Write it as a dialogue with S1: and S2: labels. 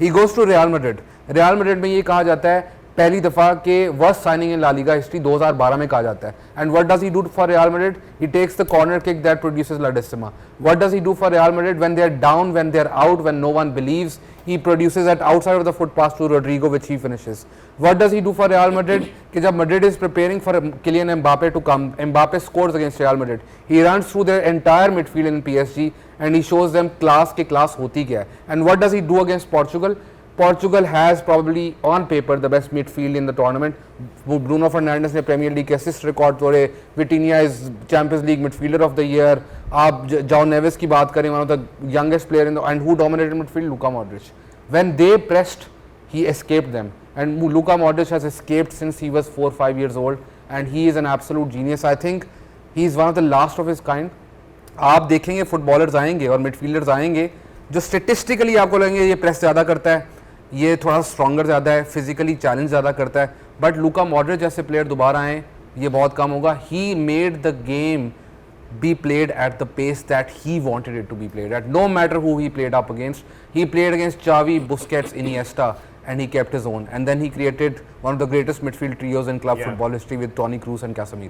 S1: He goes to Real Madrid. Real Madrid में ये कहा जाता है पहली दफा के worst signing in La Liga history 2012 में कहा जाता है। And what does he do for Real Madrid? He takes the corner kick that produces La Decima. What does he do for Real Madrid when they are down, when they are out, when no one believes? He produces at outside of the foot pass to Rodrigo, which he finishes. What does he do for Real Madrid? कि जब Madrid is preparing for Kylian Mbappe to come, Mbappe scores against Real Madrid. He runs through their entire midfield in PSG and he shows them class के class होती क्या है. And what does he do against Portugal? Portugal has probably on paper the best midfield in the tournament. Bruno Fernandes ने Premier League के assist record तोड़े. Vitinha is Champions League midfielder of the year. आप João Neves की बात करें, one of the youngest player in the, and who dominated midfield? Luka Modric. When they pressed, he escaped them. And Luka Modric has escaped since he was 4-5 years old, and he is an absolute genius. I think he is one of the last of his kind. आप देखेंगे footballers आएंगे और midfielders आएंगे जो statistically आपको लगेंगे ये press ज़्यादा करता है, ये थोड़ा स्ट्रॉन्गर ज़्यादा है, फिजिकली चैलेंज ज़्यादा करता है, बट लूका मॉड्रिच जैसे प्लेयर दोबारा आए ये बहुत कम होगा. He made the game be played at the pace that he wanted it to be played at, no matter who he played up against. He played against Xavi, Busquets, Iniesta, and he kept his own. And then he created one of the greatest midfield trios in club football history with Toni Kroos and Casemiro.